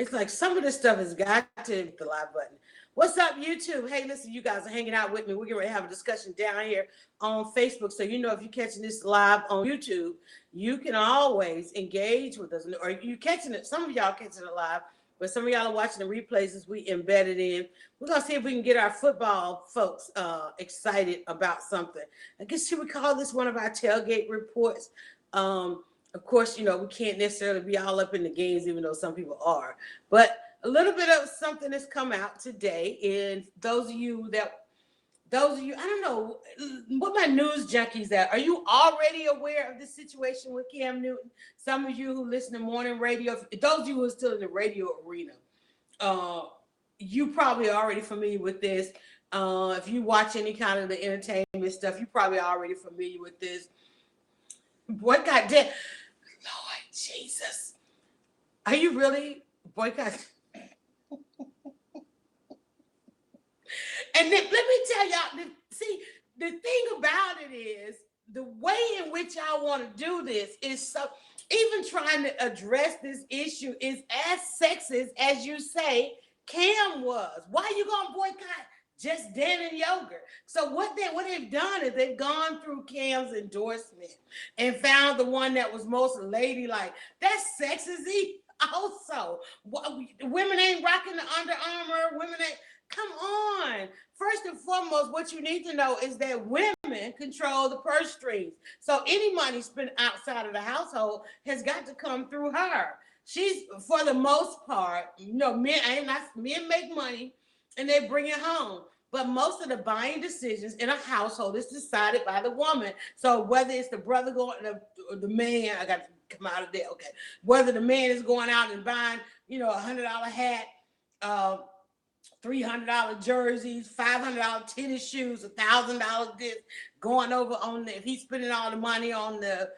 It's like some of this stuff has got to hit the live button. What's up, YouTube? Hey, listen, you guys are hanging out with me. We're going to have a discussion down here on Facebook. So, if you're catching this live on YouTube, you can always engage with us. Or you catching it. Some of y'all catching it live, but some of y'all are watching the replays as we embedded in. We're going to see if we can get our football folks excited about something. I guess should we call this one of our tailgate reports? Of course, we can't necessarily be all up in the games, even though some people are. But a little bit of something has come out today. And those of you, I don't know, what my news junkies at? Are you already aware of this situation with Cam Newton? Some of you who listen to morning radio, those of you who are still in the radio arena, you probably are already familiar with this. If you watch any kind of the entertainment stuff, you probably are already familiar with this. Boycott dead. Lord Jesus. Are you really boycott? And then, let me tell y'all, see, the thing about it is, the way in which I want to do this is so, even trying to address this issue is as sexist as you say Cam was. Why are you going to boycott Just Dan and Yogurt? So what they've done is they've gone through Cam's endorsement and found the one that was most ladylike. That's sexist also. Women ain't rocking the Under Armour. Women ain't. Come on. First and foremost, what you need to know is that women control the purse strings. So any money spent outside of the household has got to come through her. She's, for the most part, men make money and they bring it home. But most of the buying decisions in a household is decided by the woman. So whether it's the brother going, the man, I got to come out of there, okay. Whether the man is going out and buying, $100 hat, $300 jerseys, $500 tennis shoes, $1,000 this, going over on if he's spending all the money on the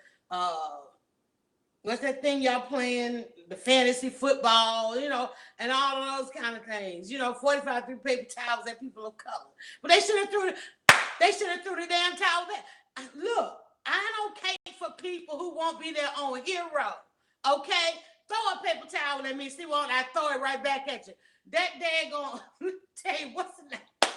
what's that thing y'all playing, the fantasy football, and all of those kind of things. 45 through paper towels that people of color. But they should have threw the damn towel back. Look, I don't care for people who won't be their own hero. Okay? Throw a paper towel at me, see what I throw it right back at you. That daggone, tell you what's the name?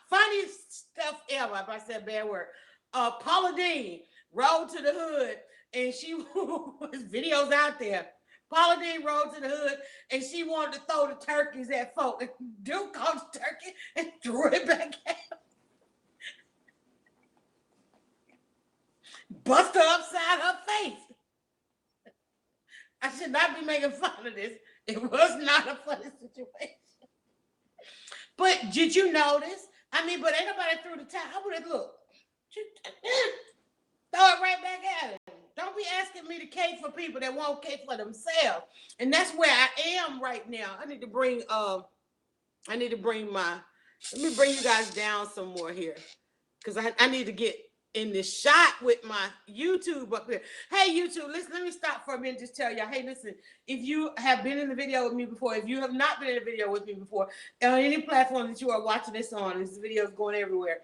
Funniest stuff ever, if I said a bad word. Paula Deen rode to the hood, and she was videos out there. Paula Deen rode to the hood, and she wanted to throw the turkeys at folk. And Duke caught the turkey and threw it back at him. Bust her upside her face. I should not be making fun of this. It was not a funny situation. But did you notice? But ain't nobody threw the towel. I would have looked. Throw it right back at it. Don't be asking me to cape for people that won't cape for themselves. And that's where I am right now. Let me bring you guys down some more here. Because I need to get in this shot with my YouTube up here. Hey, YouTube, listen, let me stop for a minute and just tell y'all, hey, listen, if you have been in the video with me before, if you have not been in the video with me before, on any platform that you are watching this on, this video is going everywhere,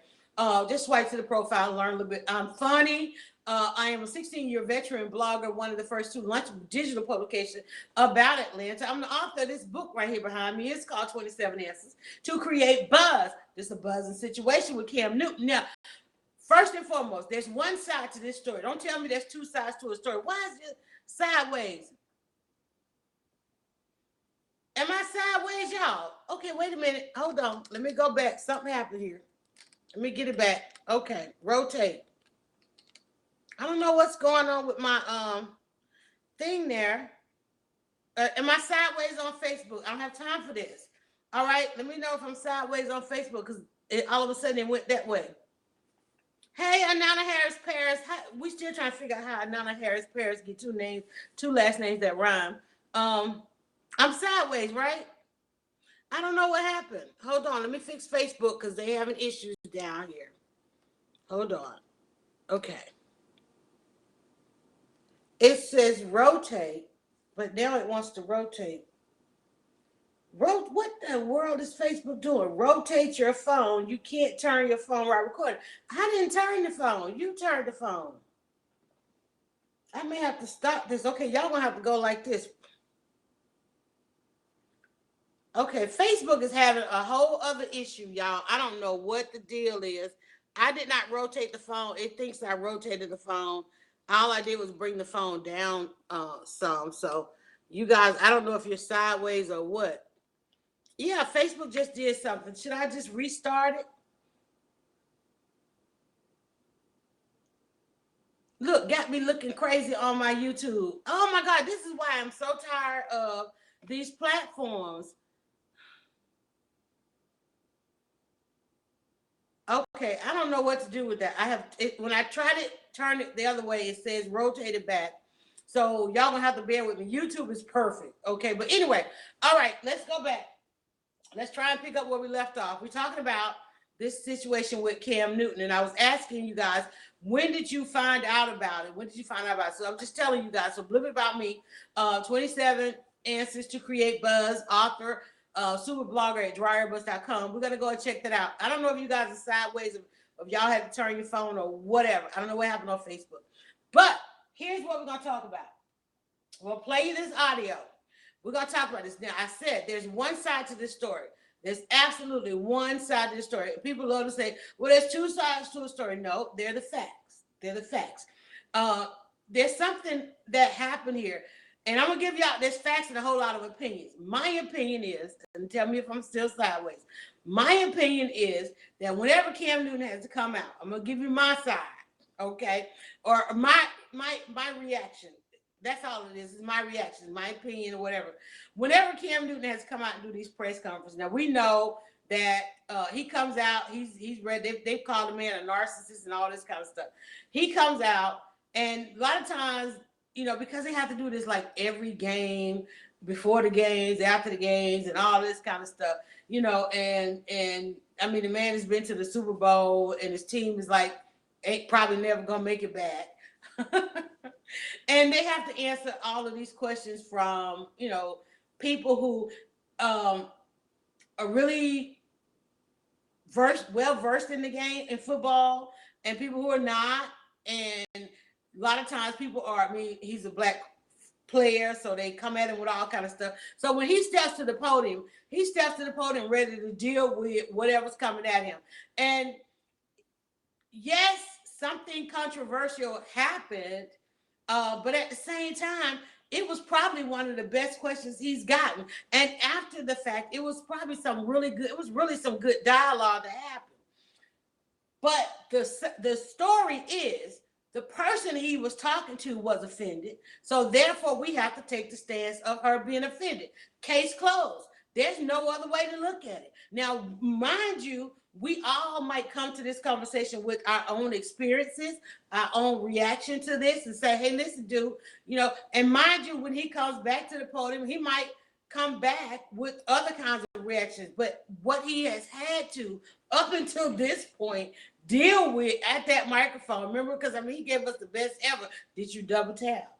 just swipe to the profile and learn a little bit. I'm funny. I am a 16-year veteran blogger, one of the first 2 launch digital publications about Atlanta. I'm the author of this book right here behind me. It's called 27 Answers to Create Buzz. This is a buzzing situation with Cam Newton. Now, first and foremost, there's one side to this story. Don't tell me there's 2 sides to a story. Why is it sideways? Am I sideways, y'all? Okay, wait a minute. Hold on. Let me go back. Something happened here. Let me get it back. Okay, rotate. I don't know what's going on with my thing there. Am I sideways on Facebook? I don't have time for this. All right, let me know if I'm sideways on Facebook because all of a sudden it went that way. Hey, Anana Harris Paris. We still trying to figure out how Anana Harris Paris get 2 last names that rhyme. I'm sideways, right? I don't know what happened. Hold on, let me fix Facebook because they having issues down here. Hold on. Okay. It says rotate, but now it wants to rotate. What the world is Facebook doing? Rotate your phone. You can't turn your phone while recording. I didn't turn the phone. You turned the phone. I may have to stop this. Okay, y'all gonna have to go like this. Okay, Facebook is having a whole other issue, y'all. I don't know what the deal is. I did not rotate the phone. It thinks I rotated the phone. All I did was bring the phone down some. So you guys, I don't know if you're sideways or what. Yeah, Facebook just did something. Should I just restart it? Look, got me looking crazy on my YouTube. Oh my God, this is why I'm so tired of these platforms. Okay, I don't know what to do with that. I have it, when I try to turn it the other way, it says rotate it back. So y'all gonna have to bear with me. YouTube is perfect. Okay, but anyway, all right, let's go back. Let's try and pick up where we left off. We're talking about this situation with Cam Newton, and I was asking you guys, when did you find out about it? When did you find out about it? So I'm just telling you guys. So a little bit about me. 27 answers to create buzz, author, super blogger at dryerbuzz.com. We're gonna go and check that out. I don't know if you guys are sideways, if y'all had to turn your phone or whatever. I don't know what happened on Facebook, but here's what we're gonna talk about. We'll play you this audio. We're going to talk about this. Now, I said there's one side to this story. There's absolutely one side to the story. People love to say, well, there's two sides to a story. No, they're the facts. They're the facts. There's something that happened here. And I'm going to give y'all, there's facts and a whole lot of opinions. My opinion is, and tell me if I'm still sideways. My opinion is that whenever Cam Newton has to come out, I'm going to give you my side, okay? Or my reaction. That's all it is my reaction, my opinion, or whatever. Whenever Cam Newton has come out and do these press conferences, now we know that he comes out, he's read, they've called him a narcissist and all this kind of stuff. He comes out, and a lot of times, you know, because they have to do this like every game, before the games, after the games, and all this kind of stuff, you know, and I mean, the man has been to the Super Bowl, and his team is like, ain't probably never gonna make it back. And they have to answer all of these questions from, you know, people who are really well versed in the game in football, and people who are not. And a lot of times people are, I mean, he's a black player, so they come at him with all kind of stuff. So when he steps to the podium, ready to deal with whatever's coming at him. And yes, something controversial happened, but at the same time, it was probably one of the best questions he's gotten. And after the fact, it was probably some really good, it was really some good dialogue that happened. But the story is the person he was talking to was offended. So therefore, we have to take the stance of her being offended. Case closed. There's no other way to look at it. Now, mind you, we all might come to this conversation with our own experiences, our own reaction to this, and say, hey, listen, dude, you know, and mind you, when he comes back to the podium, he might come back with other kinds of reactions. But what he has had to, up until this point, deal with at that microphone, remember, because I mean, he gave us the best ever. Did you double tap?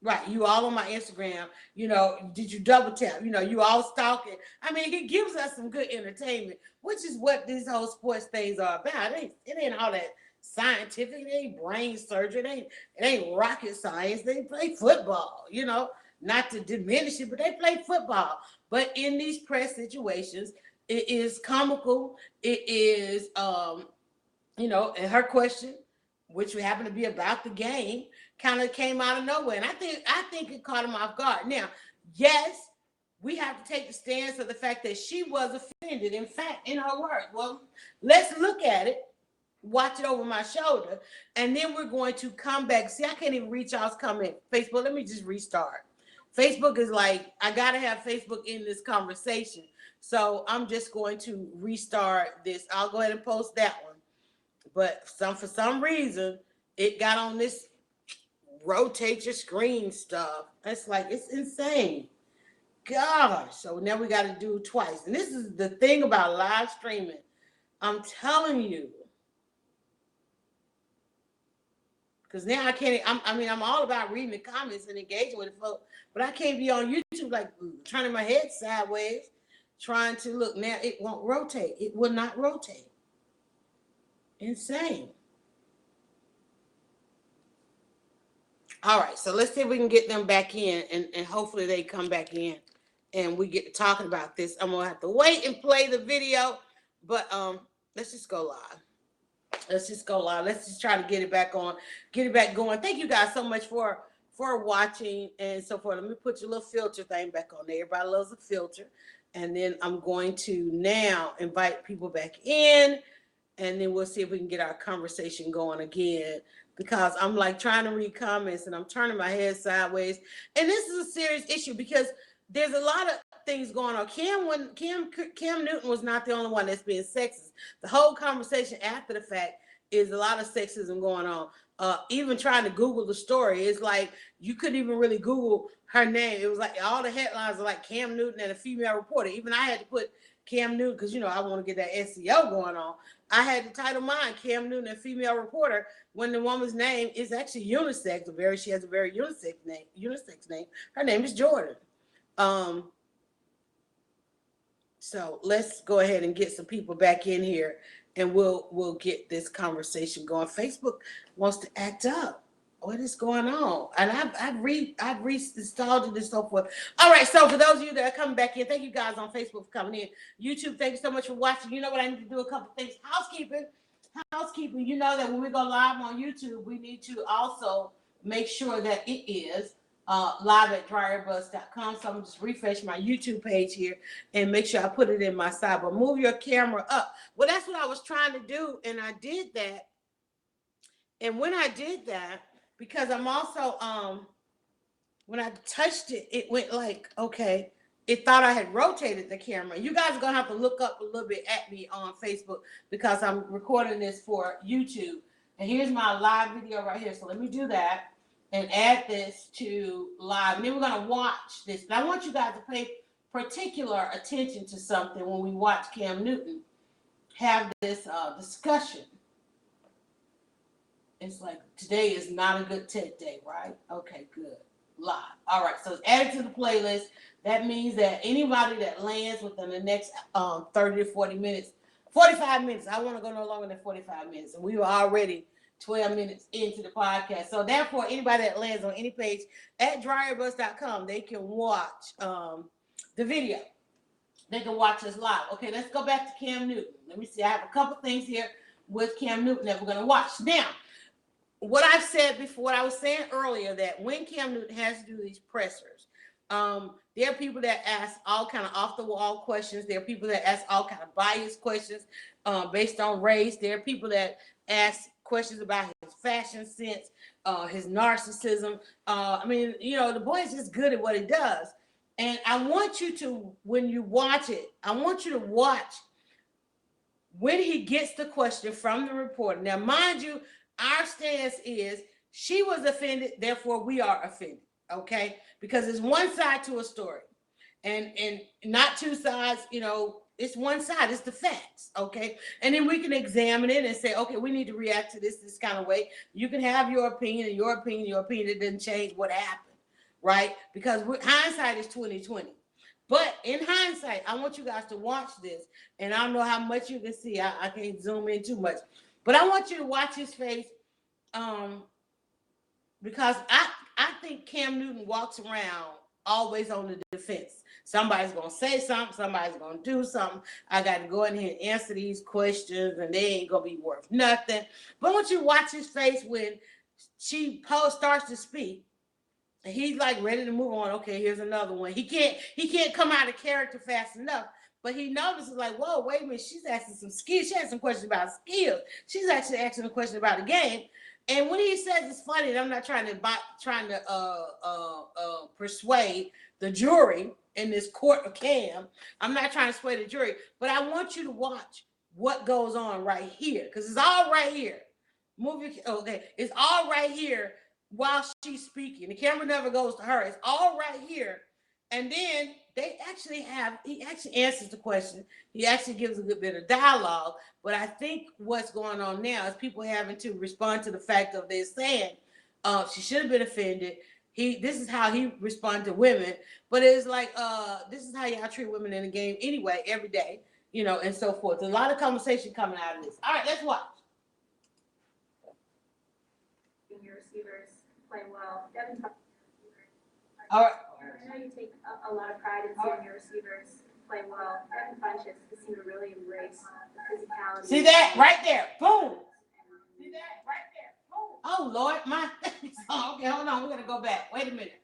Right, you all on my Instagram, you know, did you double tap? You know, you all stalking. I mean, it gives us some good entertainment, which is what these whole sports things are about. It ain't all that scientific, it ain't brain surgery, it ain't rocket science. They play football, you know, not to diminish it, but they play football. But in these press situations, it is comical. It is you know, and her question, which happened to be about the game, kind of came out of nowhere. And I think it caught him off guard. Now, yes, we have to take the stance of the fact that she was offended. In fact, in her words, well, let's look at it, watch it over my shoulder, and then we're going to come back. See, I can't even reach y'all's comment. Facebook, let me just restart. Facebook is like, I gotta have Facebook in this conversation. So I'm just going to restart this. I'll go ahead and post that one. But for some reason, it got on this rotate your screen stuff. It's like, it's insane. Gosh. So now we got to do it twice. And this is the thing about live streaming. I'm telling you. Because now I can't, I'm all about reading the comments and engaging with it, folks. But I can't be on YouTube like turning my head sideways, trying to look. Now it won't rotate. It will not rotate. Insane. All right, so let's see if we can get them back in, and hopefully they come back in and we get to talking about this. I'm gonna have to wait and play the video, but let's just go live. Let's just go live. Let's just try to get it back on, get it back going. Thank you guys so much for watching and so forth. Let me put your little filter thing back on there. Everybody loves a filter. And then I'm going to now invite people back in, and then we'll see if we can get our conversation going again, because I'm like trying to read comments and I'm turning my head sideways. And this is a serious issue because there's a lot of things going on. Cam Newton was not the only one that's being sexist. The whole conversation after the fact is a lot of sexism going on. Even trying to Google the story, it's like you couldn't even really Google her name. It was like all the headlines are like Cam Newton and a female reporter. Even I had to put Cam Newton because, you know, I want to get that SEO going on. I had the title mine, Cam Newton, a female reporter, when the woman's name is actually unisex. She has a very unisex name. Her name is Jordan. So let's go ahead and get some people back in here, and we'll get this conversation going. Facebook wants to act up. What is going on? And I've reinstalled it and so forth. All right. So for those of you that are coming back in, thank you guys on Facebook for coming in. YouTube, thank you so much for watching. You know what I need to do? A couple things. Housekeeping. You know that when we go live on YouTube, we need to also make sure that it is live at dryerbuzz.com. So I'm gonna just refresh my YouTube page here and make sure I put it in my side. But move your camera up. Well, that's what I was trying to do, and I did that. And when I did that, because I'm also when I touched it, it went like, okay, it thought I had rotated the camera. You guys are gonna have to look up a little bit at me on Facebook because I'm recording this for YouTube. And here's my live video right here. So let me do that and add this to live. And then we're gonna watch this. And I want you guys to pay particular attention to something when we watch Cam Newton have this discussion. It's like, today is not a good TED day, right? Okay, good. Live. All right, so it's added to the playlist. That means that anybody that lands within the next 30 to 40 minutes, 45 minutes, I want to go no longer than 45 minutes. And we were already 12 minutes into the podcast. So therefore, anybody that lands on any page at dryerbuzz.com, they can watch the video. They can watch us live. Okay, let's go back to Cam Newton. Let me see. I have a couple things here with Cam Newton that we're going to watch. Now, what I've said before, what I was saying earlier, that when Cam Newton has to do these pressers, there are people that ask all kind of off-the-wall questions. There are people that ask all kind of biased questions based on race. There are people that ask questions about his fashion sense, his narcissism. I mean, you know, the boy is just good at what he does. And I want you to, when you watch it, I want you to watch when he gets the question from the reporter. Now, mind you, our stance is she was offended, therefore we are offended, okay? Because it's one side to a story, and not two sides. You know, it's one side. It's the facts, okay? And then we can examine it and say, okay, we need to react to this kind of way. You can have your opinion, and your opinion it doesn't change what happened, right? Because hindsight is 20/20. But in hindsight, I want you guys to watch this, and I don't know how much you can see. I can't zoom in too much. But I want you to watch his face, because I think Cam Newton walks around always on the defense. Somebody's going to say something. Somebody's going to do something. I got to go in here and answer these questions, and they ain't going to be worth nothing. But I want you to watch his face when she starts to speak. And he's like ready to move on. Okay, here's another one. He can't come out of character fast enough. But he notices, like, whoa, wait a minute, she's asking some skills. She has some questions about skills. She's actually asking a question about the game. And when he says it's funny, and I'm not trying to persuade the jury in this court of Cam. I'm not trying to sway the jury, but I want you to watch what goes on right here, because it's all right here. It's all right here while she's speaking. The camera never goes to her. It's all right here. And then he actually answers the question. He actually gives a good bit of dialogue. But I think what's going on now is people having to respond to the fact of they're saying she should have been offended. This is how he responded to women. But it's like, this is how y'all treat women in the game anyway, every day, you know, and so forth. There's a lot of conversation coming out of this. All right, let's watch. Your receivers play well. All right. know you take a lot of pride in seeing your receivers play well. Devin Funchess seem to really embrace the physicality. See that right there? Boom. See that right there? Boom. Oh Lord, my. Okay, hold on. We're gonna go back. Wait a minute.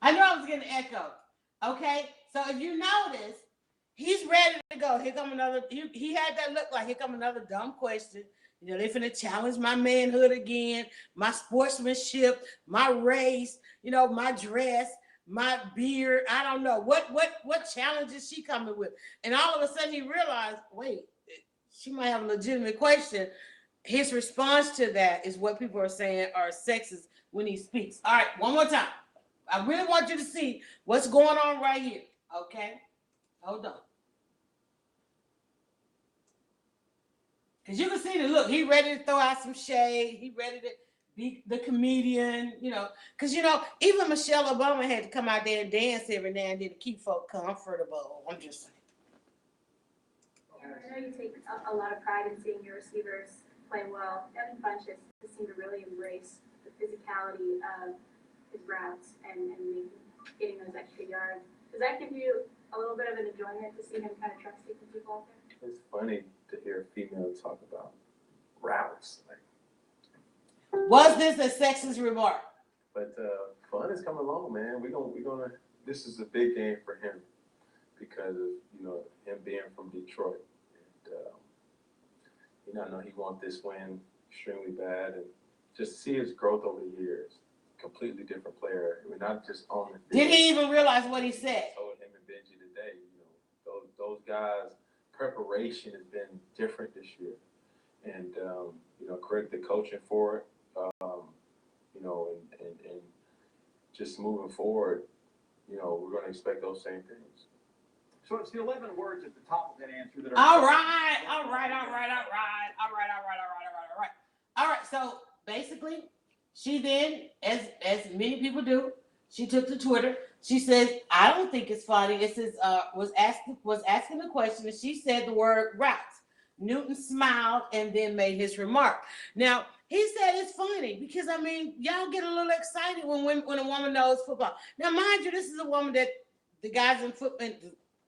I knew I was getting an echo. Okay, so if you notice, he's ready to go. Here come another. He had that look like here come another dumb question. You know, they're finna challenge my manhood again, my sportsmanship, my race, you know, my dress, my beard. I don't know. What challenge is she coming with? And all of a sudden he realized, wait, she might have a legitimate question. His response to that is what people are saying are sexist when he speaks. All right, one more time. I really want you to see what's going on right here. Okay? Hold on. Because you can see the look. He ready to throw out some shade. He ready to be the comedian, you know. Because, you know, even Michelle Obama had to come out there and dance every now and then to keep folk comfortable. I'm just saying. I know you take a lot of pride in seeing your receivers play well. Devin Funchess seem to really embrace the physicality of his routes and getting those extra yards. Does that give you a little bit of an enjoyment to see him kind of trust taking people out there? It's funny to hear a female talk about routes. Was this a sexist remark? But fun is coming along, man. We're gonna. This is a big game for him because of him being from Detroit, and I know he wants this win extremely bad, and just see his growth over the years. Completely different player. I mean, not just on the field. Did he even realize what he said? I told him and Benji today. Those guys' preparation has been different this year, and credit the coaching for it. And just moving forward, we're going to expect those same things. So it's the 11 words at the top of that answer that are. All right. So basically, she then, as many people do, she took to Twitter. She says, "I don't think it's funny." It says was asking the question, and she said the word routes. Newton smiled and then made his remark. Now, he said it's funny because, I mean, y'all get a little excited when a woman knows football. Now, mind you, this is a woman that the guys in football,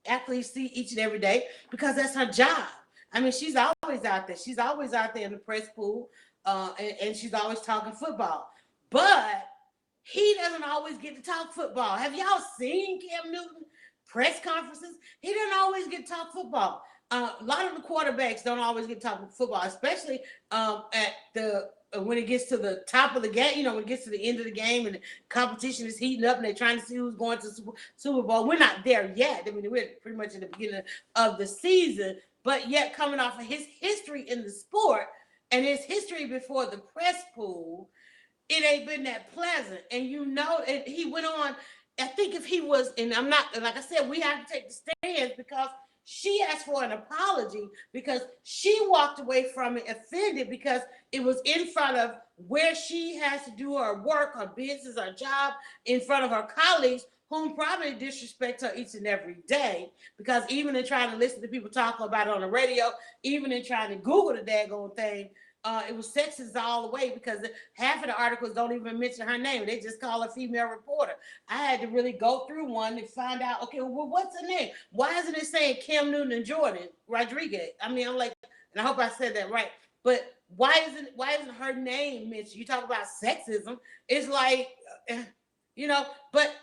athletes see each and every day because that's her job. I mean, she's always out there. She's always out there in the press pool, and she's always talking football. But he doesn't always get to talk football. Have y'all seen Cam Newton press conferences? He doesn't always get to talk football. A lot of the quarterbacks don't always get to talk football, especially when it gets to the top of the game, when it gets to the end of the game and the competition is heating up and they're trying to see who's going to Super Bowl. We're not there yet. I mean, we're pretty much at the beginning of the season, but yet coming off of his history in the sport and his history before the press pool, it ain't been that pleasant. And and he went on, I think if he was, and I'm not, like I said, we have to take the stands because she asked for an apology because she walked away from it offended because it was in front of where she has to do her work, her business, her job, in front of her colleagues whom probably disrespect her each and every day. Because even in trying to listen to people talk about it on the radio, even in trying to Google the daggone thing, it was sexist all the way because half of the articles don't even mention her name. They just call her female reporter. I had to really go through one to find out, okay, well, what's her name? Why isn't it saying Cam Newton and Jordan Rodriguez? I mean, I'm like, and I hope I said that right. But why isn't her name mentioned? You talk about sexism. It's like, but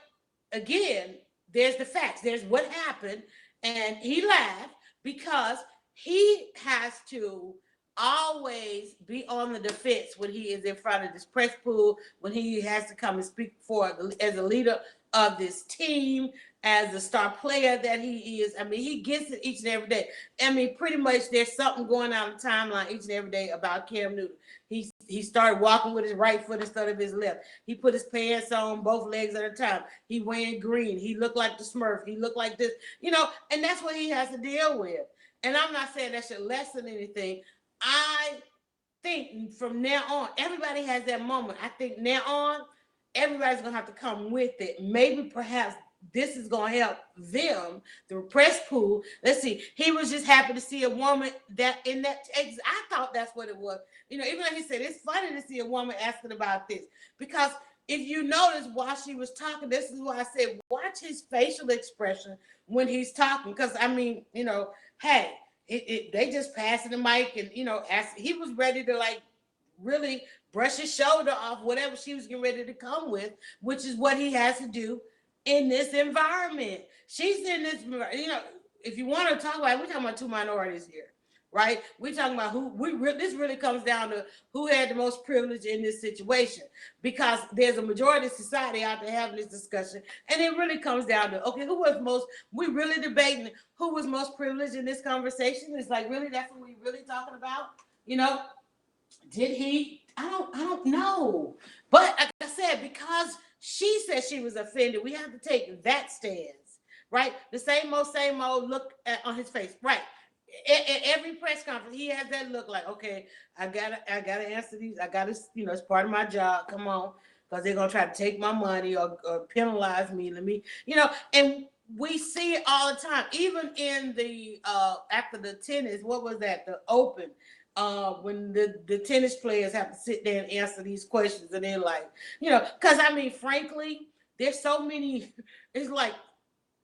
again, there's the facts. There's what happened. And he laughed because he has to always be on the defense when he is in front of this press pool, when he has to come and speak as a leader of this team, as a star player that he is. I mean, he gets it each and every day. I mean, pretty much there's something going on the timeline each and every day about Cam Newton. He started walking with his right foot instead of his left. He put his pants on both legs at a time. He wearing green. He looked like the Smurf. He looked like this, and that's what he has to deal with. And I'm not saying that should lessen anything. I think from now on, everybody has that moment. I think now on, everybody's going to have to come with it. Maybe perhaps this is going to help them, the press pool. Let's see. He was just happy to see a woman that in that. I thought that's what it was. Even though he said it's funny to see a woman asking about this because if you notice while she was talking, this is why I said watch his facial expression when he's talking. Because I mean, hey, they just passing the mic, and he was ready to like really brush his shoulder off whatever she was getting ready to come with, which is what he has to do in this environment. She's in this, if you want to talk about it, we're talking about two minorities here, right? We're talking about this really comes down to who had the most privilege in this situation, because there's a majority of society out there having this discussion, and it really comes down to, okay, we really debating who was most privileged in this conversation. It's like, really, that's what we really talking about, Did he? I don't know. But like I said, because she said she was offended, we have to take that stance, right? The same old look on his face, right? At every press conference, he has that look like, okay, I gotta answer these. I gotta, it's part of my job. Come on, because they're gonna try to take my money or penalize me. Let me, and we see it all the time. Even in the after the tennis, what was that? The Open. When the tennis players have to sit there and answer these questions, and they're like, because I mean, frankly, there's so many. It's like,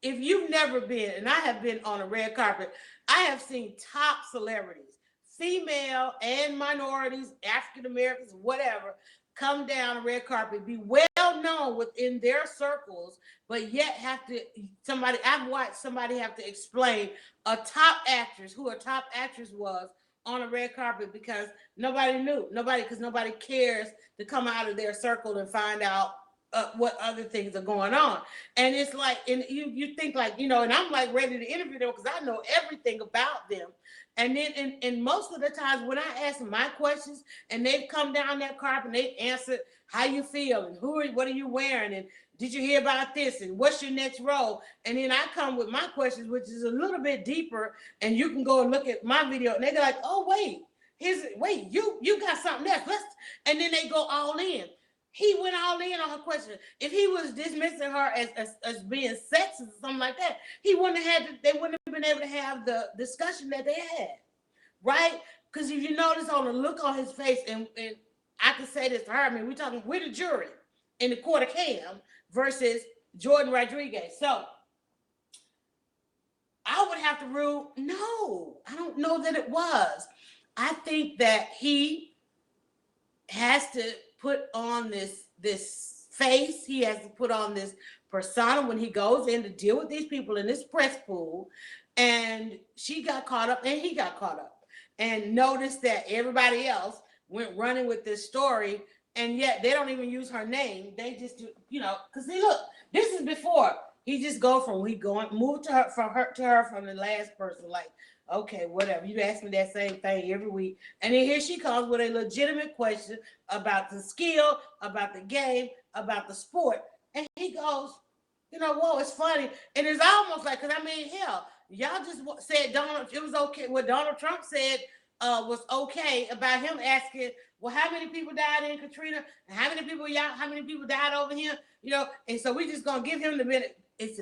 if you've never been, and I have been on a red carpet, I have seen top celebrities, female and minorities, African Americans, whatever, come down a red carpet, be well known within their circles, but yet I've watched somebody have to explain a top actress, who a top actress was, on a red carpet, because because nobody cares to come out of their circle and find out what other things are going on. And it's like, and you think like, and I'm like ready to interview them because I know everything about them. And then, and most of the times when I ask my questions and they've come down that carpet and they've answered how you feel and what are you wearing, and did you hear about this, and what's your next role? And then I come with my questions, which is a little bit deeper, and you can go and look at my video, and they're like, oh, wait, you got something else. And then they go all in. He went all in on her question. If he was dismissing her as being sexist or something like that, they wouldn't have been able to have the discussion that they had, right? Because if you notice on the look on his face, and I can say this to her, I mean, we're the jury in the court of Cam versus Jordan Rodriguez. So I would have to rule, no, I don't know that it was. I think that he has to put on this face. He has to put on this persona when he goes in to deal with these people in this press pool. And she got caught up, and he got caught up, and noticed that everybody else went running with this story, and yet they don't even use her name. They just do, because see, look, this is before he just move to her from the last person, like, okay, whatever. You ask me that same thing every week. And then here she comes with a legitimate question about the skill, about the game, about the sport. And he goes, whoa, it's funny. And it's almost like, because I mean, hell, y'all just said it was okay. What Donald Trump said was okay about him asking, well, how many people died in Katrina? And how many people died over here? And so we just going to give him the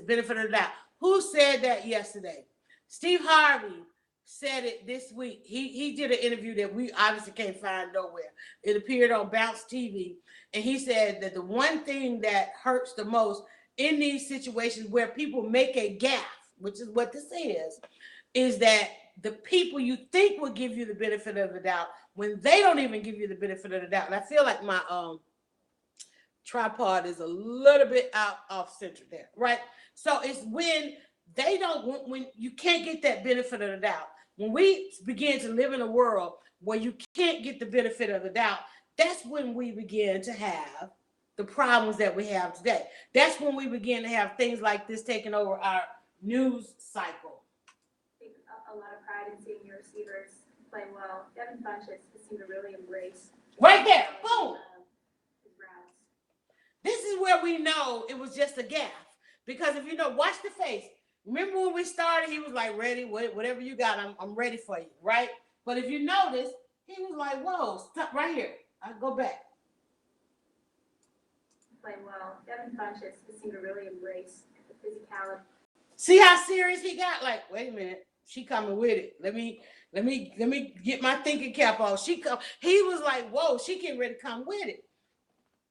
benefit of the doubt. Who said that yesterday? Steve Harvey said it this week. He did an interview that we obviously can't find nowhere. It appeared on Bounce TV. And he said that the one thing that hurts the most in these situations where people make a gaffe, which is what this is that the people you think will give you the benefit of the doubt, when they don't even give you the benefit of the doubt. And I feel like my tripod is a little bit off center there, right? So it's when you can't get that benefit of the doubt. When we begin to live in a world where you can't get the benefit of the doubt, that's when we begin to have the problems that we have today. That's when we begin to have things like this taking over our news cycle. I take a lot of pride in seeing your receivers play well. Devin Funchess seemed to really embrace. Right there, boom. His routes. This is where we know it was just a gaffe. Because if watch the face. Remember when we started, he was like, ready, whatever you got, I'm ready for you, right? But if you notice, he was like, whoa, stop right here. I'll go back. Playing well. Devin Funchess seemed to really embrace the physicality. See how serious he got? Like, wait a minute, she coming with it. Let me get my thinking cap off. He was like, whoa, she getting ready to come with it.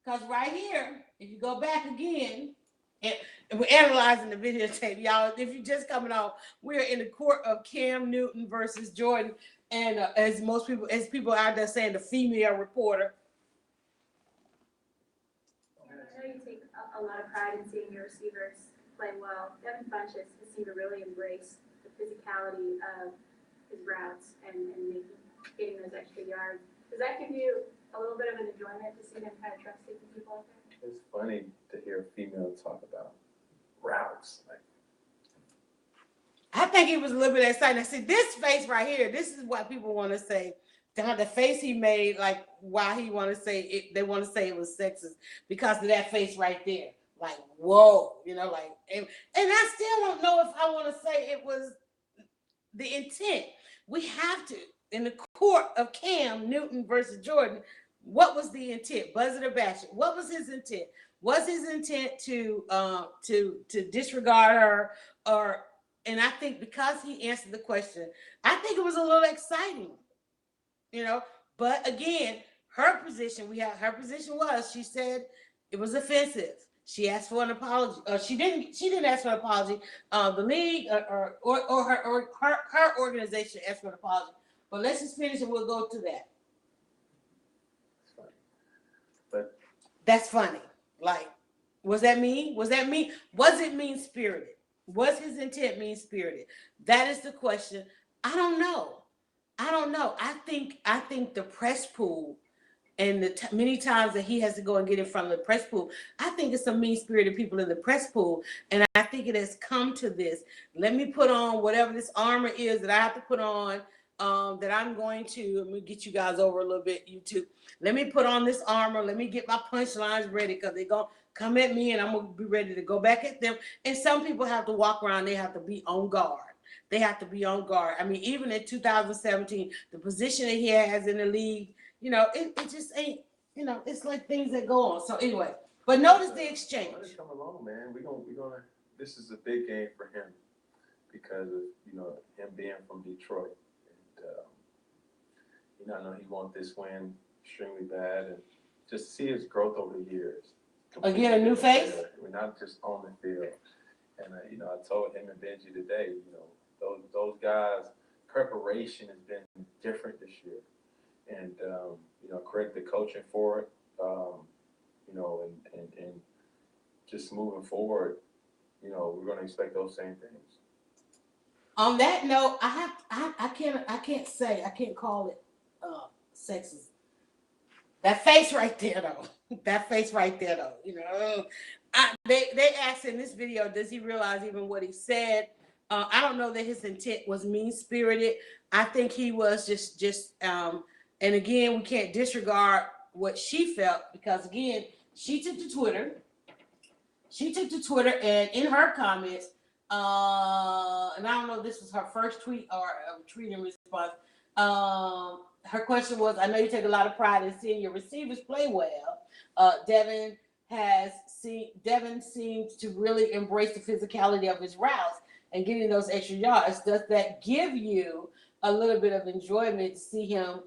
Because right here, if you go back again, and we're analyzing the videotape, y'all. If you're just coming on, we're in the court of Cam Newton versus Jordan, and as people out there saying, the female reporter. I know you take a lot of pride in seeing your receivers play well. Devin Funchess has seemed to really embrace the physicality of his routes and getting those extra yards. Does that give you a little bit of an enjoyment to see them kind of trust taking people out there? It's funny to hear a female talk about routes. Like, I think he was a little bit excited. I see this face right here. This is what people want to say. The face he made, like why he want to say it, they want to say it was sexist because of that face right there. Like, whoa, like, and I still don't know if I want to say it was the intent. We have to, in the court of Cam Newton versus Jordan, what was the intent? Buzz it or bash it. What was his intent? Was his intent to disregard her, or? And I think because he answered the question, I think it was a little exciting, But again, her position was, she said it was offensive. She asked for an apology. She didn't ask for an apology. The league or her organization asked for an apology. But let's just finish and we'll go to that. it's funny. But That's funny. Like, was that mean? Was it mean-spirited? Was his intent mean-spirited? That is the question. I don't know. I think the press pool and the many times that he has to go and get in front of the press pool, I think it's some mean-spirited people in the press pool. And I think it has come to this. Let me put on whatever this armor is that I have to put on, that I'm going to get you guys over a little bit, YouTube. Let me put on this armor. Let me get my punchlines ready because they're going to come at me and I'm going to be ready to go back at them. And some people have to walk around. They have to be on guard. I mean, even in 2017, the position that he has in the league, it just ain't, it's like things that go on. So anyway, but notice the exchange. let it come along, man. We're gonna. This is a big game for him because of him being from Detroit, and I know he wants this win extremely bad, and just see his growth over the years. Again, a new face. We're not just on the field, and I told him and Benji today, those guys' preparation has been different this year. And, credit the coaching for it, and just moving forward, we're going to expect those same things. On that note, I can't call it sexist. That face right there, though. They asked in this video, does he realize even what he said? I don't know that his intent was mean-spirited. I think he was just and again, we can't disregard what she felt because again, she took to Twitter and in her comments, and I don't know if this was her first tweet or a tweet in response. Her question was, I know you take a lot of pride in seeing your receivers play well. Devin seems to really embrace the physicality of his routes and getting those extra yards. Does that give you a little bit of enjoyment to see him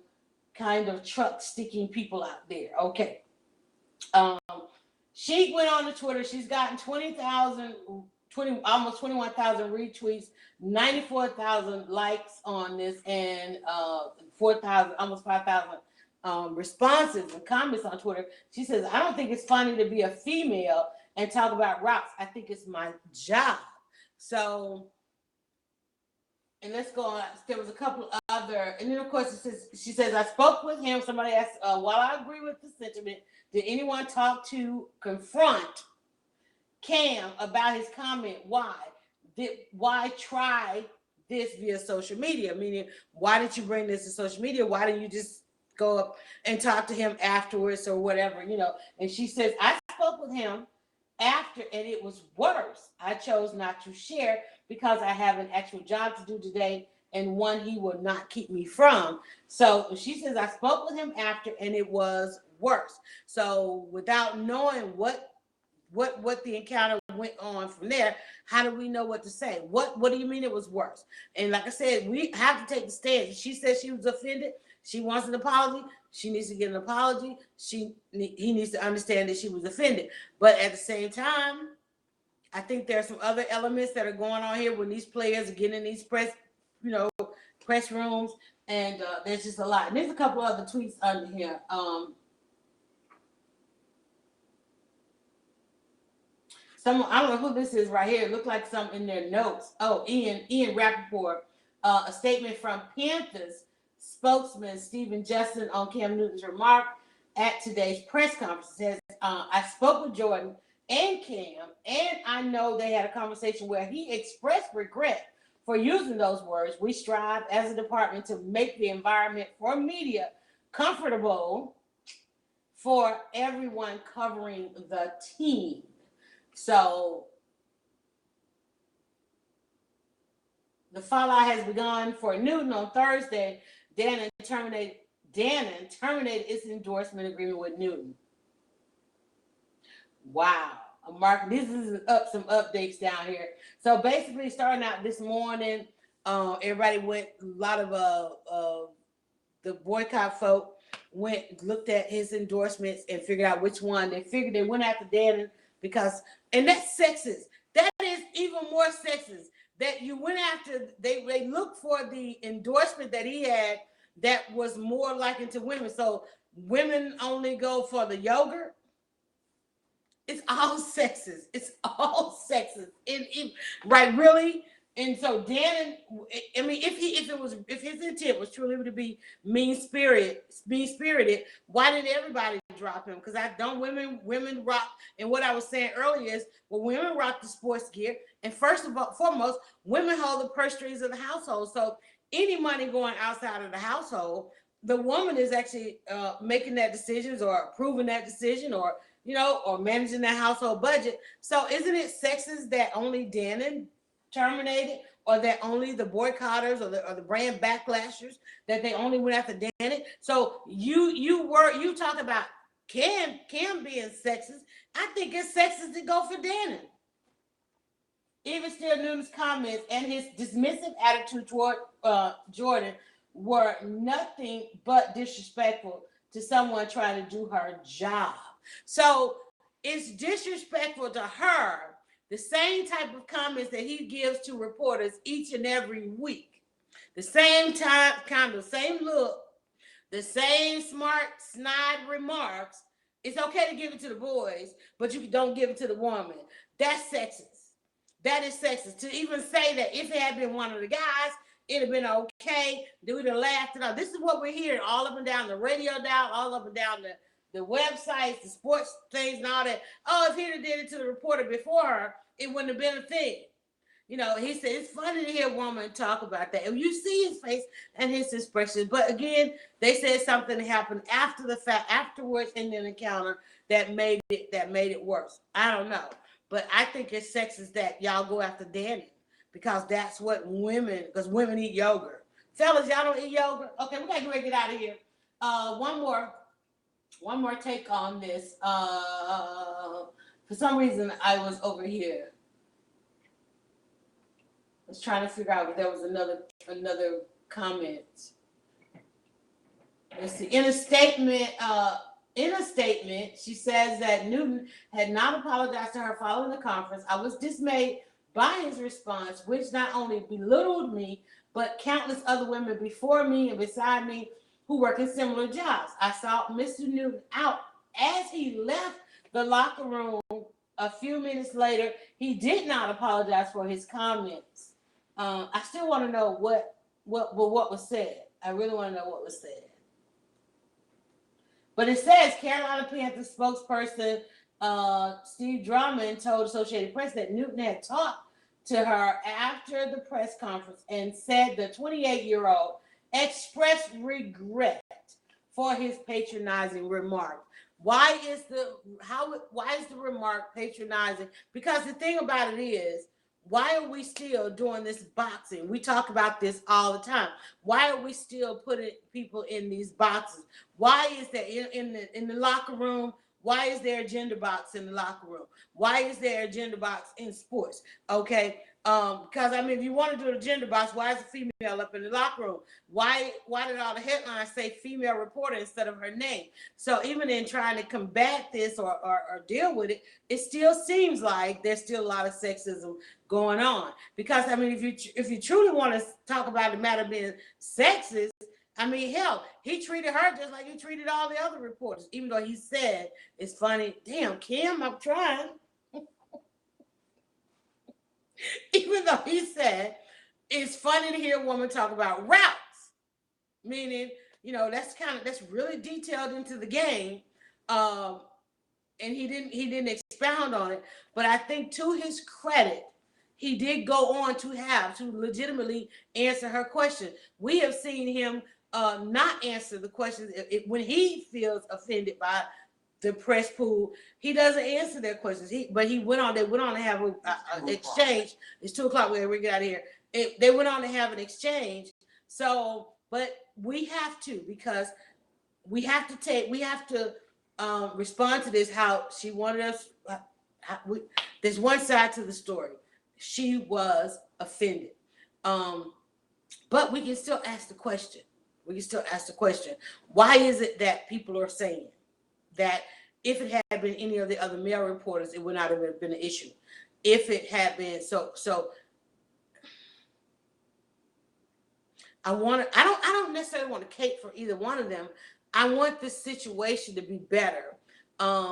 kind of truck sticking people out there? Okay. She went on to Twitter. She's gotten almost 21,000 retweets, 94,000 likes on this, and 4,000, almost 5,000 responses and comments on Twitter. She says, I don't think it's funny to be a female and talk about routes. I think it's my job. So, and let's go on. There was a couple other, and then of course she says, I spoke with him. Somebody asked, while I agree with the sentiment, did anyone talk to confront Cam about his comment? Why try this via social media? Meaning, why did you bring this to social media? Why didn't you just go up and talk to him afterwards or whatever, And she says, I spoke with him after, and it was worse. I chose not to share because I have an actual job to do today and one he will not keep me from. So she says, I spoke with him after, and it was worse. So without knowing what the encounter went on from there, how do we know what to say? What do you mean it was worse? And like I said, we have to take the stand. She said she was offended. She wants an apology. She needs to get an apology. He needs to understand that she was offended. But at the same time, I think there are some other elements that are going on here when these players are getting in these press rooms, and there's just a lot. And there's a couple other tweets under here. I don't know who this is right here. It looked like something in their notes. Oh, Ian Rappaport. A statement from Panthers spokesman Stephen Justin on Cam Newton's remark at today's press conference. It says, I spoke with Jordan and Cam, and I know they had a conversation where he expressed regret for using those words. We strive as a department to make the environment for media comfortable for everyone covering the team. So the fallout has begun for Newton on Thursday. Dannon terminated its endorsement agreement with Newton. Wow. Mark, this is some updates down here. So basically, starting out this morning, everybody went, a lot of the boycott folk looked at his endorsements and figured out which one. They went after Dannon because, and that's sexist. That is even more sexist. That you went after, they looked for the endorsement that he had that was more likened to women. So women only go for the yogurt. It's all sexist. It's all sexist. Right, really? And so Dannon, I mean, if his intent was truly to be mean-spirited, why did everybody drop him? Because women rock, and what I was saying earlier is, well, women rock the sports gear, and foremost, women hold the purse strings of the household. So any money going outside of the household, the woman is actually making that decisions or approving that decision, or managing that household budget. So isn't it sexist that only Dannon terminated, or that only the boycotters or the brand backlashers, that they only went after Dannon? So you talk about Cam being sexist. I think it's sexist to go for Dannon. Even still, Newton's comments and his dismissive attitude toward Jordan were nothing but disrespectful to someone trying to do her job. So it's disrespectful to her, the same type of comments that he gives to reporters each and every week. The same time, kind of same look, the same smart, snide remarks. It's okay to give it to the boys, but you don't give it to the woman. That's sexist. That is sexist. To even say that if it had been one of the guys, it'd have been okay. They would have laughed it out. This is what we're hearing all up and down the radio dial, all up and down the websites, the sports things and all that. Oh, if he'd have did it to the reporter before her, it wouldn't have been a thing. He said it's funny to hear a woman talk about that. And you see his face and his expressions. But again, they said something happened after the fact, afterwards in an encounter that made it worse. I don't know. But I think it's sexist that y'all go after Danny, because that's what because women eat yogurt. Fellas, y'all don't eat yogurt? Okay, we gotta get out of here. One more take on this. For some reason, I was over here. I was trying to figure out if there was another comment. Let's see. In a statement, she says that Newton had not apologized to her following the conference. I was dismayed by his response, which not only belittled me, but countless other women before me and beside me who work in similar jobs. I saw Mr. Newton out as he left the locker room. A few minutes later, he did not apologize for his comments. I still want to know what was said. I really want to know what was said. But it says Carolina Panthers spokesperson Steve Drummond told Associated Press that Newton had talked to her after the press conference and said the 28-year-old expressed regret for his patronizing remark. Why is the remark patronizing? Because the thing about it is, why are we still doing this boxing? We talk about this all the time. Why are we still putting people in these boxes? Why is that in the locker room? Why is there a gender box in the locker room? Why is there a gender box in sports? Okay. Because I mean, if you want to do a gender box, why is a female up in the locker room? Why did all the headlines say female reporter instead of her name? So even in trying to combat this or deal with it, it still seems like there's still a lot of sexism going on. Because I mean, if you truly want to talk about the matter being sexist, I mean, hell, he treated her just like he treated all the other reporters, even though he said, it's funny, damn, Kim, I'm trying. Even though he said, it's funny to hear a woman talk about routes, meaning, that's really detailed into the game. And he didn't expound on it, but I think to his credit, he did go on to legitimately answer her question. We have seen him not answer the questions when he feels offended by the press pool. He doesn't answer their questions. They went on to have an exchange. It's 2:00 when we get out of here. They went on to have an exchange. So, but we have to, because we have to respond to this, how she wanted us. There's one side to the story. She was offended. But we can still ask the question. Why is it that people are saying that if it had been any of the other male reporters, it would not have been an issue? If it had been so I don't necessarily want to cape for either one of them. I want this situation to be better,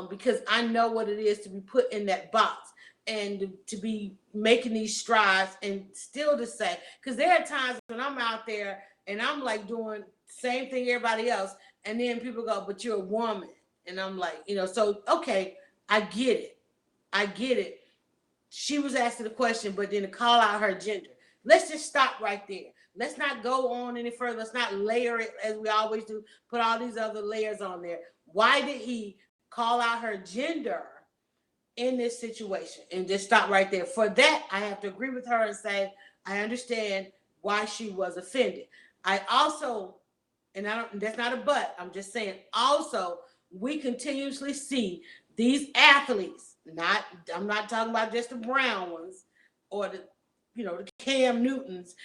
because I know what it is to be put in that box and to be making these strides and still to say, because there are times when I'm out there and I'm like doing the same thing everybody else, and then people go, but you're a woman. And I'm like, so, okay, I get it. She was asking the question, but then to call out her gender. Let's just stop right there. Let's not go on any further. Let's not layer it as we always do, put all these other layers on there. Why did he call out her gender in this situation? And just stop right there. For that, I have to agree with her and say, I understand why she was offended. I also, that's not a but, I'm just saying, also, we continuously see these athletes, I'm not talking about just the brown ones or the Cam Newtons.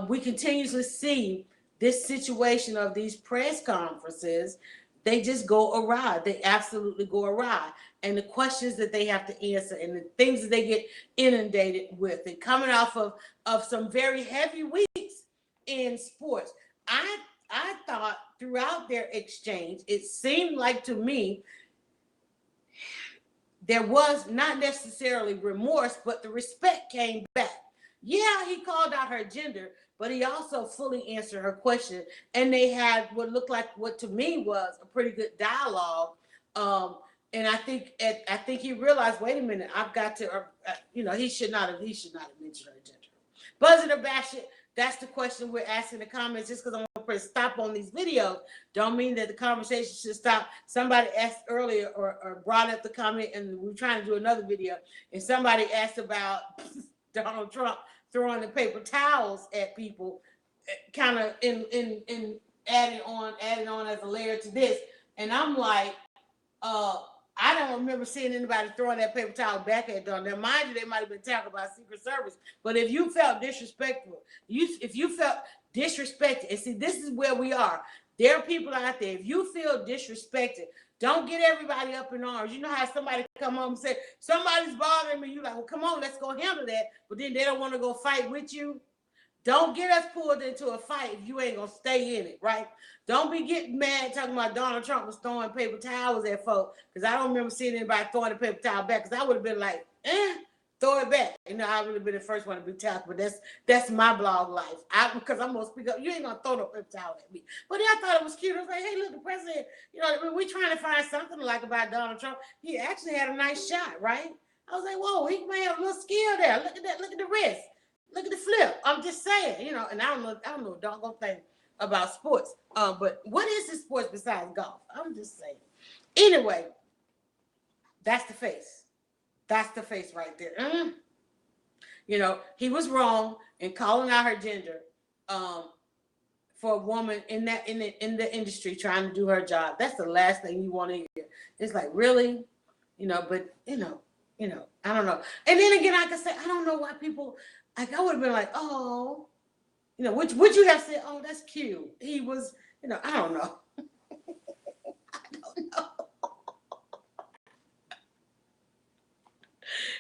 We continuously see this situation of these press conferences. They just go awry. They absolutely go awry. And the questions that they have to answer and the things that they get inundated with, and coming off of some very heavy weeks in sports. I thought throughout their exchange, it seemed like to me there was not necessarily remorse, but the respect came back. Yeah, he called out her gender, but he also fully answered her question. And they had what looked like, what to me was a pretty good dialogue. And I think he realized, wait a minute, I've got to, he should not have mentioned her gender. Buzz it or bash it, that's the question we're asking in the comments. Just because I'm going to press stop on these videos, don't mean that the conversation should stop. Somebody asked earlier or brought up the comment, and we're trying to do another video, and somebody asked about Donald Trump throwing the paper towels at people, kind of in adding on as a layer to this. And I'm like, I don't remember seeing anybody throwing that paper towel back at them. Now, mind you, they might have been talking about Secret Service, but if you felt disrespectful, if you felt disrespected, and see, this is where we are. There are people out there, if you feel disrespected, don't get everybody up in arms. You know how somebody come home and say, somebody's bothering me. You're like, well, come on, let's go handle that. But then they don't want to go fight with you. Don't get us pulled into a fight if you ain't going to stay in it, right? Don't be getting mad talking about Donald Trump was throwing paper towels at folks, because I don't remember seeing anybody throwing a paper towel back, because I would have been like, throw it back. I would have been the first one to be tackled, but that's my blog life. Because I'm going to speak up. You ain't going to throw no paper towel at me. But I thought it was cute. I was like, hey, look, the president, we're trying to find something to like about Donald Trump. He actually had a nice shot, right? I was like, whoa, he may have a little skill there. Look at that. Look at the wrist. Look at the flip. I'm just saying, and I don't know a doggone thing about sports. But what is this sports besides golf? I'm just saying. Anyway, that's the face. That's the face right there. He was wrong in calling out her gender for a woman in the industry trying to do her job. That's the last thing you want to hear. It's like, really? But I don't know. And then again, I can say, I don't know why people, like, I would have been like, oh, would you have said, oh, that's cute. He was, I don't know. I don't know.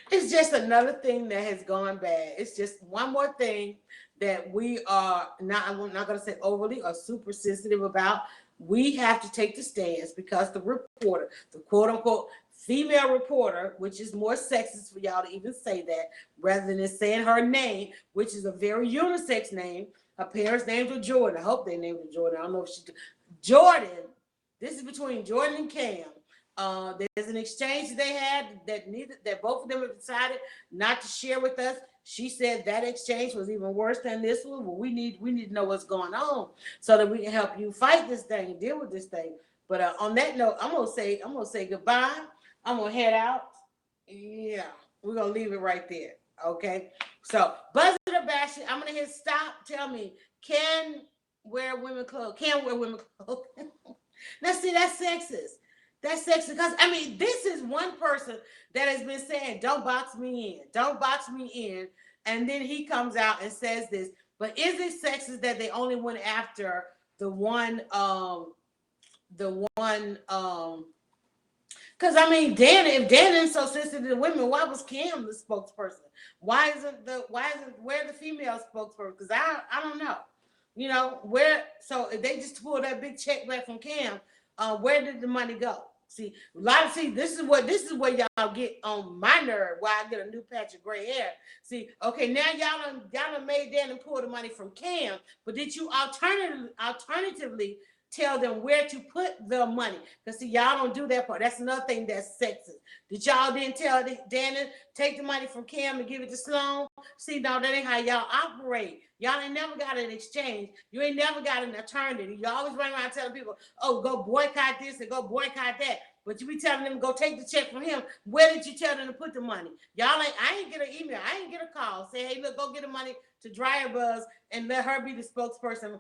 It's just another thing that has gone bad. It's just one more thing that we are not, I'm not going to say overly or super sensitive about. We have to take the stance because the reporter, the quote unquote female reporter, which is more sexist for y'all to even say that rather than saying her name, which is a very unisex name. Her parents' names were Jordan. I hope they named her Jordan. I don't know if Jordan. This is between Jordan and Cam. There's an exchange they had that both of them have decided not to share with us. She said that exchange was even worse than this one. Well, we need to know what's going on so that we can help you fight this thing and deal with this thing. But on that note, I'm gonna say goodbye. I'm gonna head out. Yeah, we're gonna leave it right there. Okay. So buzz it or bash it. I'm gonna hit stop. Tell me, can wear women clothes? Can't wear women clothes? Now see, that's sexist. That's sexist because I mean, this is one person that has been saying, "Don't box me in, don't box me in," and then he comes out and says this. But is it sexist that they only went after the one? Because I mean, if Dan is so sensitive to women, why was Cam the spokesperson? Why isn't where the female spokesperson? Because I don't know. Where? So if they just pulled that big check back from Cam, where did the money go? This is where y'all get on my nerve. Why I get a new patch of gray hair. See, okay, now y'all done made Dan and pull the money from Cam, but did you alternatively tell them where to put the money? Because see, y'all don't do that part. That's another thing that's sexist. Did y'all then tell Dan to take the money from Cam and give it to Sloan? See, no, that ain't how y'all operate. Y'all ain't never got an exchange. You ain't never got an alternative. You always run around telling people, oh, go boycott this and go boycott that. But you be telling them, go take the check from him. Where did you tell them to put the money? I ain't get an email. I ain't get a call. Say, hey, look, go get the money to Dryer Buzz and let her be the spokesperson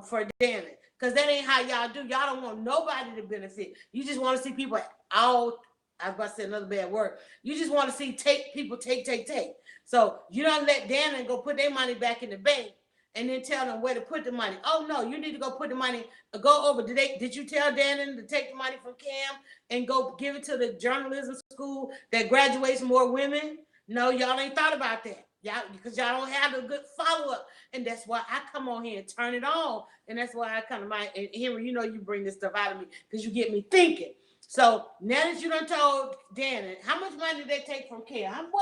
for Danny. Because that ain't how y'all do. Y'all don't want nobody to benefit. You just want to see people I was about to say another bad word. You just want to see people take. So you don't let Dan and go put their money back in the bank and then tell them where to put the money. Oh no, you need to go put the money, go over. Did you tell Dan to take the money from Cam and go give it to the journalism school that graduates more women? No, y'all ain't thought about that. Y'all, because y'all don't have a good follow-up. And that's why I come on here and turn it on. And that's why I kind of and Henry, you bring this stuff out of me because you get me thinking. So now that you done told Dan, how much money did they take from Cam?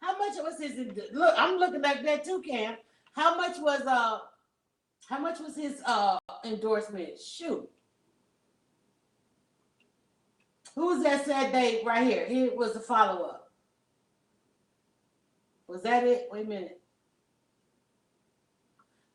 How much was his? Look, I'm looking like that too, Cam. How much was his endorsement? Shoot. Who's that said they right here? Here was the follow-up. Was that it? Wait a minute.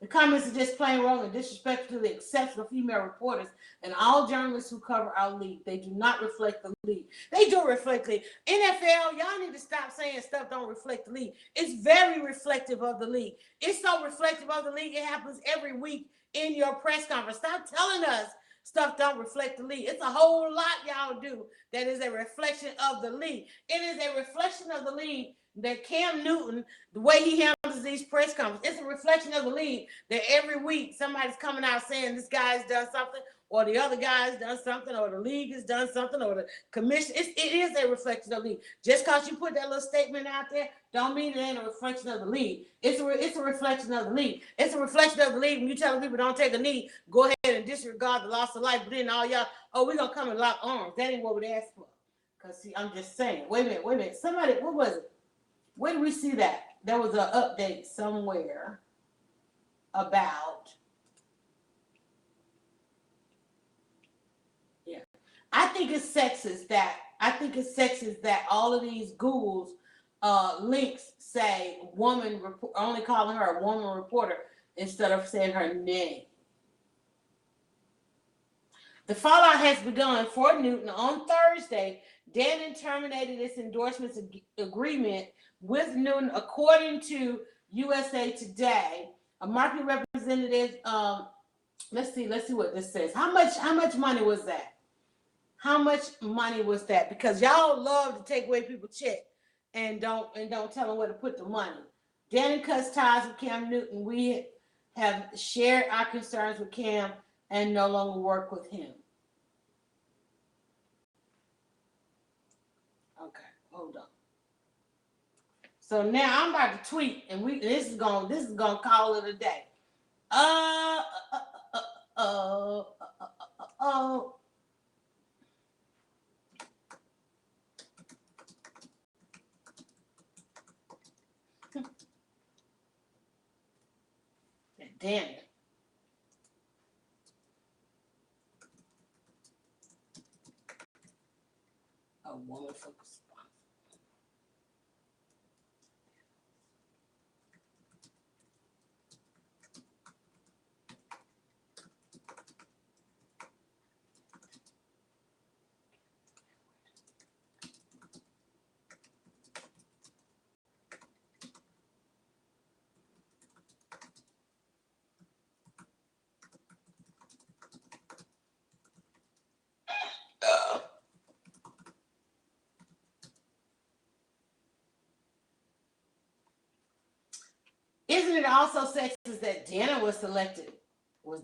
The comments are just plain wrong and disrespectful to the exceptional female reporters and all journalists who cover our league. They do not reflect the league. They do reflect the league. NFL, y'all need to stop saying stuff don't reflect the league. It's very reflective of the league. It's so reflective of the league, it happens every week in your press conference. Stop telling us stuff don't reflect the league. It's a whole lot y'all do that is a reflection of the league. It is a reflection of the league that Cam Newton, the way he handles these press conferences, it's a reflection of the league that every week somebody's coming out saying this guy's done something, or the other guy's done something, or the league has done something, or the commission. It is a reflection of the league. Just because you put that little statement out there, don't mean it ain't a reflection of the league. It's a reflection of the league. It's a reflection of the league when you telling people don't take a knee, go ahead and disregard the loss of life, but then all y'all, oh, we're going to come and lock arms. That ain't what we asked for. Because, see, I'm just saying. Wait a minute. Somebody, what was it? Where did we see that? There was an update somewhere about, yeah. I think it's sexist that all of these Google's links say woman, only calling her a woman reporter instead of saying her name. The fallout has begun for Newton. On Thursday, Dan terminated its endorsements agreement with Newton, according to USA Today. A market representative, let's see what this says. How much money was that? How much money was that? Because y'all love to take away people's check and don't tell them where to put the money. Danny cuts ties with Cam Newton. We have shared our concerns with Cam and no longer work with him. Okay, hold on. So now I'm about to tweet, and this is gonna call it a day. Damn it. A woman for response. Isn't it also sexist that Dana was selected?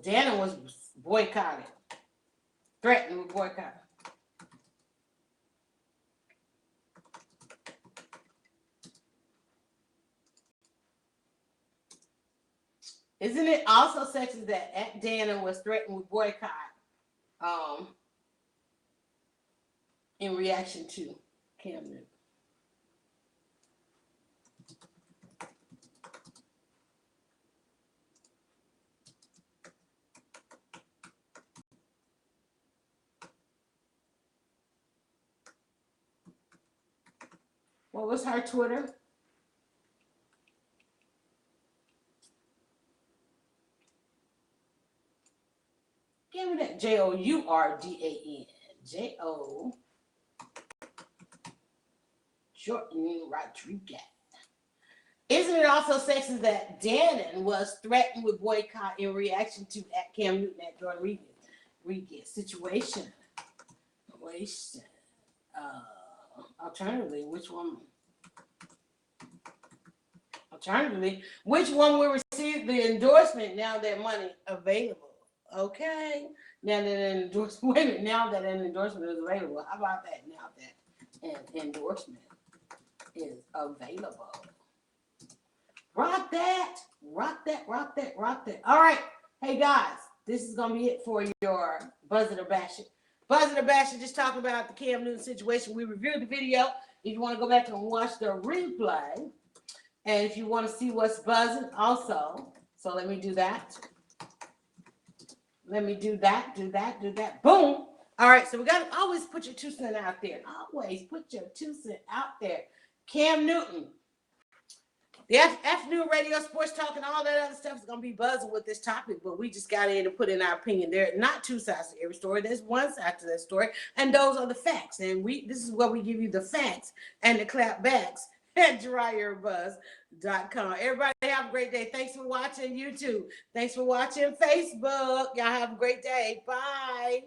Dana was boycotted, threatened with boycott? Isn't it also sexist that Dana was threatened with boycott in reaction to Cam Newton? What was her Twitter? Give me that Jourdan. J-O. Jordan Rodriguez. Isn't it also sexist that Dannon was threatened with boycott in reaction to Cam Newton at Jordan Rodriguez situation? Alternatively, which one will receive the endorsement now that money available? Okay. Now that an endorsement, wait a minute, now that an endorsement is available. How about that? Now that an endorsement is available. Rock that. All right. Hey guys, this is gonna be it for your Buzz It or Bash It. Buzz It or Bash It, just talking about the Cam Newton situation. We reviewed the video. If you want to go back and watch the replay, and if you want to see what's buzzing also, so let me do that. Boom. All right, so we got to always put your 2 cents out there. Always put your 2 cents out there. Cam Newton. The afternoon radio, sports talk, and all that other stuff is going to be buzzing with this topic, but we just got in to put in our opinion. There are not 2 sides to every story. There's 1 side to that story, and those are the facts. And this is where we give you the facts and the clapbacks at dryerbuzz.com. Everybody have a great day. Thanks for watching YouTube. Thanks for watching Facebook. Y'all have a great day. Bye.